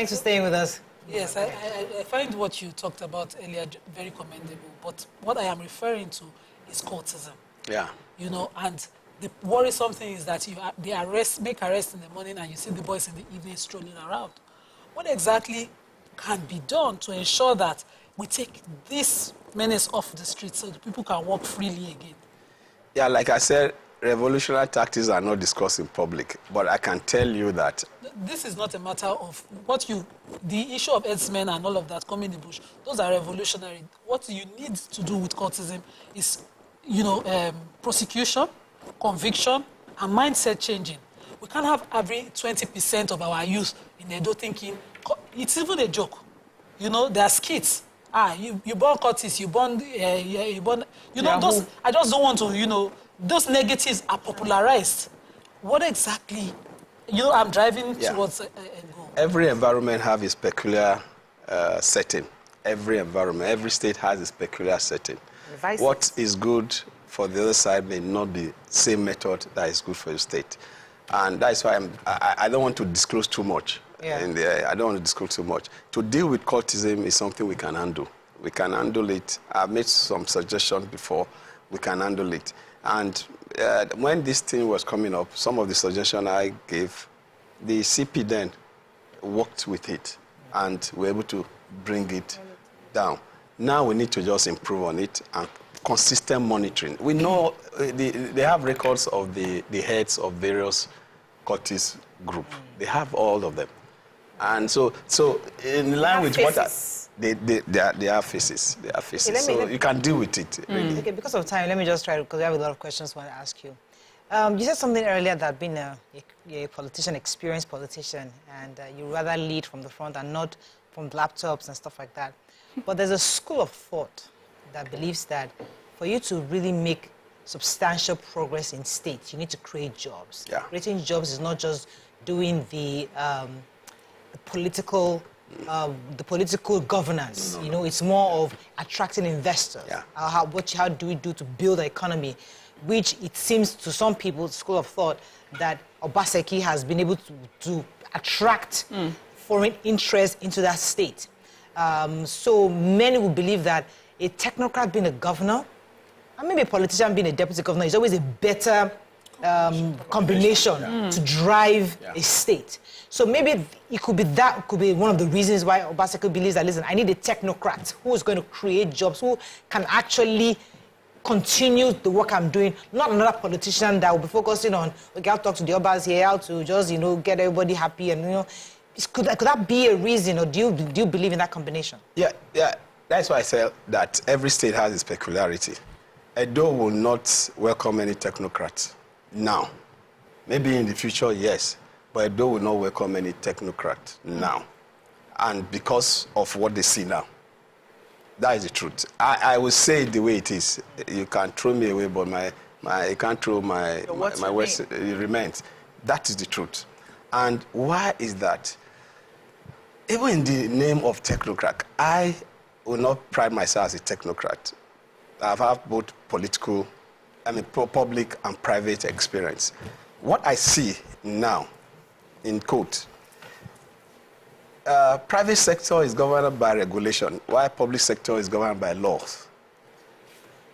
Thanks for staying with us. Yes, I find what you talked about earlier very commendable, but what I am referring to is courtism. Yeah. You know, and the worrisome thing is that they make arrests in the morning and you see the boys in the evening strolling around. What exactly can be done to ensure that we take this menace off the streets so that people can walk freely again? Yeah, like I said, revolutionary tactics are not discussed in public, but I can tell you that... This is not a matter of the issue of herdsmen and all of that coming in the bush, those are revolutionary. What you need to do with courtism is, prosecution, conviction, and mindset changing. We can't have every 20% of our youth in Edo thinking, it's even a joke. You know, there are skits. You born Curtis, you born, those, I just don't want to, those negatives are popularized. What exactly, I'm driving towards a goal. Every environment has its peculiar setting. Every environment, every state has its peculiar setting. What is good for the other side may not be the same method that is good for your state. And that's why I don't want to disclose too much. Yeah. I don't want to disclose too much. To deal with cultism is something we can handle. We can handle it. I've made some suggestions before. We can handle it. And when this thing was coming up, some of the suggestions I gave, the CP then worked with it and were able to bring it down. Now we need to just improve on it and consistent monitoring. We know they have records of the heads of various cultist groups. They have all of them. And so in line with what they have faces. They have faces. So you can deal with it. Really. Okay, because of time, let me just try because we have a lot of questions I want to ask you. You said something earlier that being a politician, experienced politician, and you rather lead from the front and not from laptops and stuff like that. But there's a school of thought that believes that for you to really make substantial progress in states, you need to create jobs. Yeah. Creating jobs is not just doing the political governance. No. It's more of attracting investors. Yeah. How do we do to build the economy, which it seems to some people, school of thought, that Obaseki has been able to attract foreign interest into that state. So many will believe that a technocrat being a governor, and maybe a politician being a deputy governor, is always a better combination to drive a state. So maybe it could be one of the reasons why Obaseki believes that, listen, I need a technocrat who is going to create jobs, who can actually continue the work I'm doing, not another politician that will be focusing on, okay, I'll talk to the Obas here, how to just, get everybody happy and, could that be a reason, or do you believe in that combination? Yeah. That's why I say that every state has its peculiarity. Edo will not welcome any technocrat now. Maybe in the future, yes, but Edo will not welcome any technocrat now. And because of what they see now. That is the truth. I will say it the way it is. You can throw me away, but you can't throw my words. It remains. That is the truth. And why is that? Even in the name of technocrat, I will not pride myself as a technocrat. I've had both public and private experience. What I see now, in quote, private sector is governed by regulation, while public sector is governed by laws.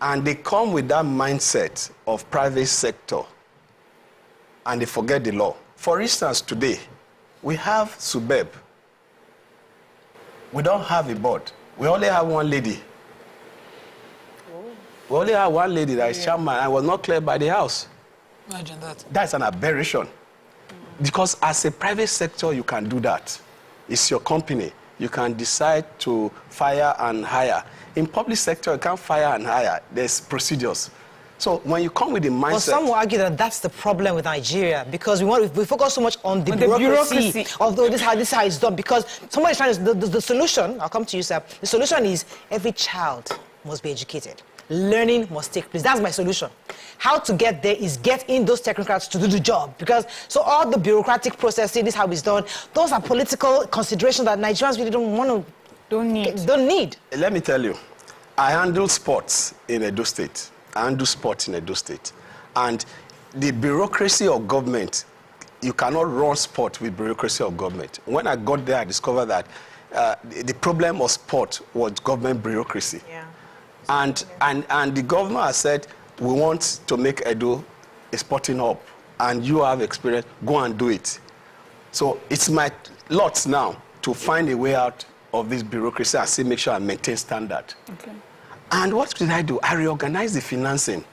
And they come with that mindset of private sector, and they forget the law. For instance, today, we have SUBEB. We don't have a board. We only have one lady. We only have one lady that is chairman and was not cleared by the House. Imagine that. That's an aberration. Because as a private sector, you can do that. It's your company. You can decide to fire and hire. In public sector, you can't fire and hire. There's procedures. So when you come with the mindset... Well, some will argue that that's the problem with Nigeria, because we focus so much on the bureaucracy of this is how it's done. Because somebody's trying to... The solution, I'll come to you, sir. The solution is every child must be educated. Learning must take place. That's my solution. How to get there is get in those technocrats to do the job. Because so all the bureaucratic processing, this is how it's done. Those are political considerations that Nigerians really don't need. Let me tell you, I handle sports in Edo State. I handle sports in Edo State. And the bureaucracy of government you cannot run sport with bureaucracy of government. When I got there, I discovered that the problem of sport was government bureaucracy. Yeah. And the governor has said, we want to make Edo a sporting hub, and you have experience, go and do it. So it's my lot now to find a way out of this bureaucracy and still make sure I maintain standard. Okay. And what did I do? I reorganized the financing.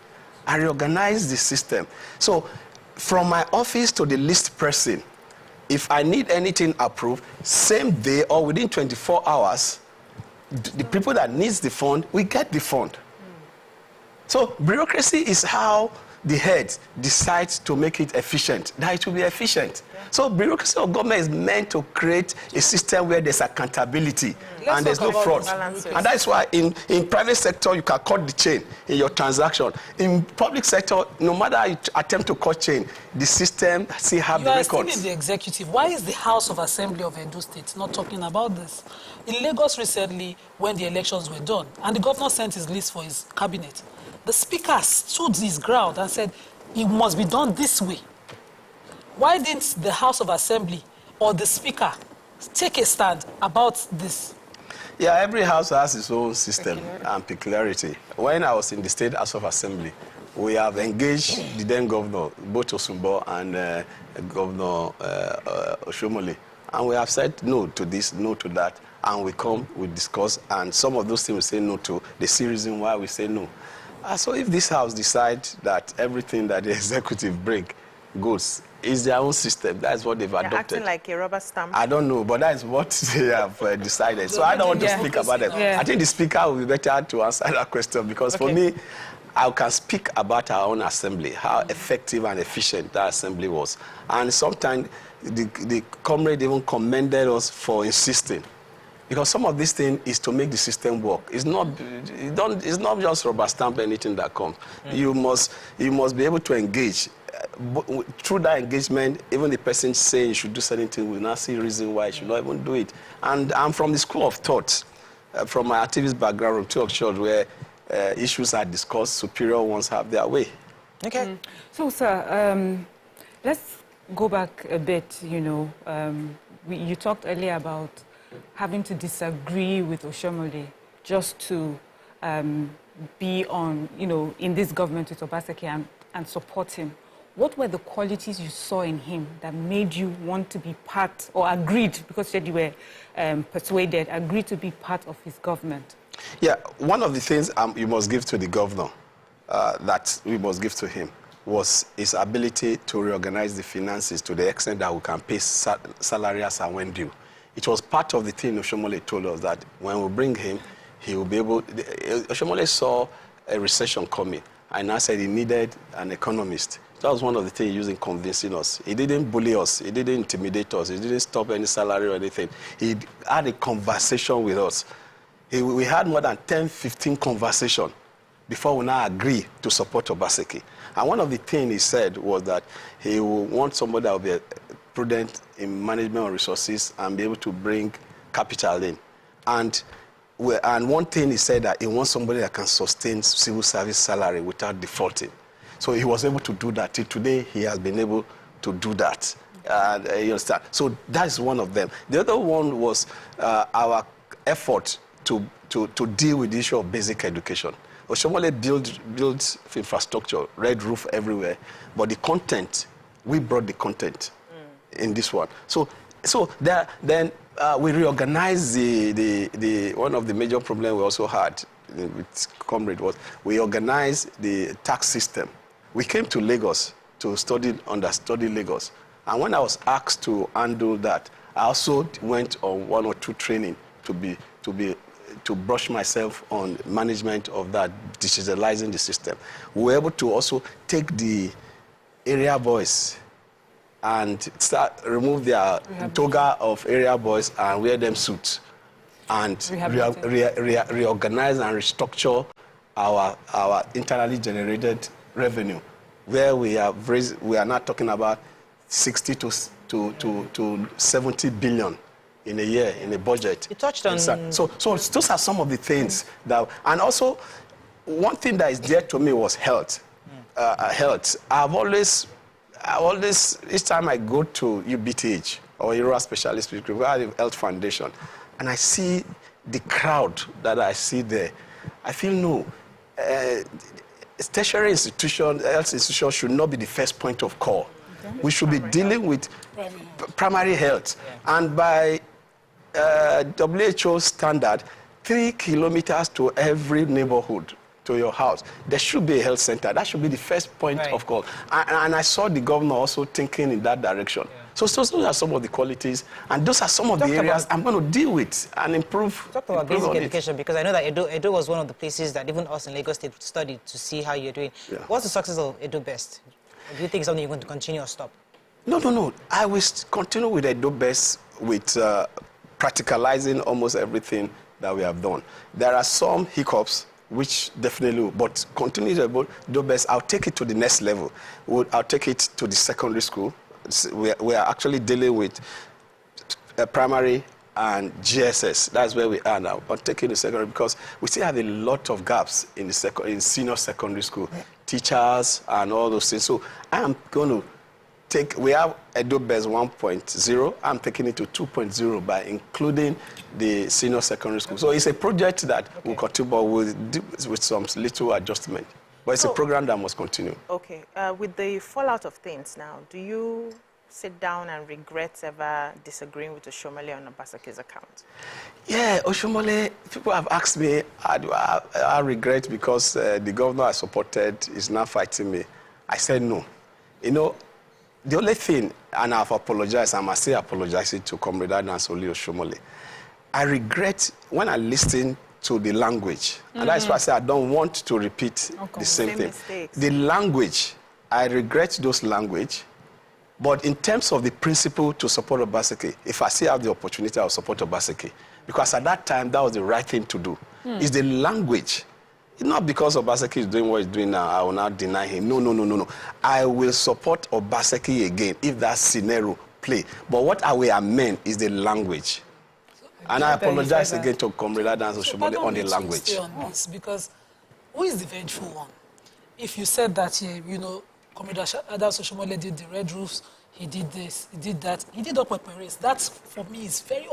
I reorganized the system. So from my office to the list person, if I need anything approved, same day or within 24 hours, the people that needs the fund, we get the fund. So bureaucracy is how the head decides to make it efficient, that it will be efficient. So bureaucracy of government is meant to create a system where there's accountability and there's no fraud. And that's why in private sector, you can cut the chain in your transaction. In public sector, no matter how you attempt to cut chain, the system still have the records. You are still in the executive. Why is the House of Assembly of Edo State not talking about this? In Lagos recently, when the elections were done, and the governor sent his list for his cabinet, the speaker stood his ground and said, it must be done this way. Why didn't the House of Assembly or the speaker take a stand about this? Yeah, every house has its own system and peculiarity. When I was in the State House of Assembly, we have engaged the then governor, both Osumbo and Governor Oshiomhole, and we have said no to this, no to that, and we come, we discuss, and some of those things we say no to. The see reason why we say no. So if this house decides that everything that the executive bring goes, is their own system. That's what they've adopted. Acting like a rubber stamp. I don't know, but that is what they have decided. So I don't want to speak about it. I think the speaker will be better to answer that question, because for me, I can speak about our own assembly, how effective and efficient that assembly was. And sometimes the comrade even commended us for insisting. Because some of this thing is to make the system work. It's not just rubber stamp anything that comes. You must be able to engage. Through that engagement, even the person saying you should do certain things will not see reason why you should not even do it. And I'm from the school of thought, from my activist background, from church, where issues are discussed, superior ones have their way. Okay. So, sir, let's go back a bit. You know, you talked earlier about having to disagree with Oshiomhole just to be on, you know, in this government with Obaseki and support him. What were the qualities you saw in him that made you want to be part, or agreed, because you said you were persuaded, agreed to be part of his government? Yeah, one of the things you must give to the governor, that we must give to him, was his ability to reorganize the finances to the extent that we can pay salary as and when due. It was part of the thing Oshiomhole told us, that when we bring him, he will be able... Oshiomhole saw a recession coming, and I said he needed an economist. That was one of the things he used in convincing us. He didn't bully us. He didn't intimidate us. He didn't stop any salary or anything. He had a conversation with us. We had more than 10, 15 conversations before we now agree to support Obaseki. And one of the things he said was that he will want somebody that will be prudent in management of resources and be able to bring capital in. And one thing he said, that he wants somebody that can sustain civil service salary without defaulting. So he was able to do that. Till today, he has been able to do that. You understand? So that's one of them. The other one was our effort to deal with the issue of basic education. Oshiomhole builds infrastructure, red roof everywhere, but the content, we brought the content in this one. So then we reorganized the one of the major problems we also had with Comrade was we organized the tax system. We came to Lagos to understudy Lagos. And when I was asked to handle that, I also went on 1 or 2 training to brush myself on management of that, digitalizing the system. We were able to also take the area boys and remove their toga of area boys and wear them suits and reorganize and restructure our internally generated revenue, where we are now talking about 60 to 70 billion in a year, in a budget. You touched on... So those are some of the things that... And also, one thing that is dear to me was health. Health. I've always each time I go to UBTH or Ira Specialist Group, we have the Health Foundation, and I see the crowd that I see there, I feel no. Tertiary institution, health institution should not be the first point of call. Okay. We should be dealing with primary health. Yeah. And by WHO standard, 3 kilometers to every neighborhood to your house, there should be a health center. That should be the first point of call. And I saw the governor also thinking in that direction. Yeah. So those are some of the qualities, and those are some of the areas I'm going to deal with and improve. Talk about basic education, because I know that Edo was one of the places that even us in Lagos State studied to see how you're doing. Yeah. What's the success of Edo Best? Or do you think it's something you're going to continue or stop? No. I will continue with Edo Best with practicalizing almost everything that we have done. There are some hiccups, which definitely, but continue to Edo Best. I'll take it to the next level. I'll take it to the secondary school. We are actually dealing with primary and GSS. That's where we are now. But taking the secondary, because we still have a lot of gaps in in senior secondary school, teachers and all those things. So I'm going to we have Edo Best 1.0. I'm taking it to 2.0 by including the senior secondary school. So it's a project that will continue with some little adjustment. But it's a program that must continue. Okay. With the fallout of things now, do you sit down and regret ever disagreeing with Oshiomhole on Obasaki's account? Yeah, Oshiomhole, people have asked me, I regret because the governor I supported is now fighting me. I said no. You know, the only thing, and I've apologized, I must say apologizing to Comrade Adansoli Oshiomhole. I regret when I listen to the language. And that's why I say I don't want to repeat the same thing. Mistakes. The language, I regret those language. But in terms of the principle to support Obaseki, if I still have the opportunity, I'll support Obaseki. Because at that time, that was the right thing to do. It's the language. It's not because Obaseki is doing what he's doing now, I will not deny him. No. I will support Obaseki again if that scenario play. But what I will amend is the language. And I apologize again to Comrade Adams Oshiomhole on the language. Stay on this, because who is the vengeful one? If you said that, you know, Comrade Adams Oshiomhole did the red roofs, he did this, he did that, he did Okpekpe race. That, for me, is very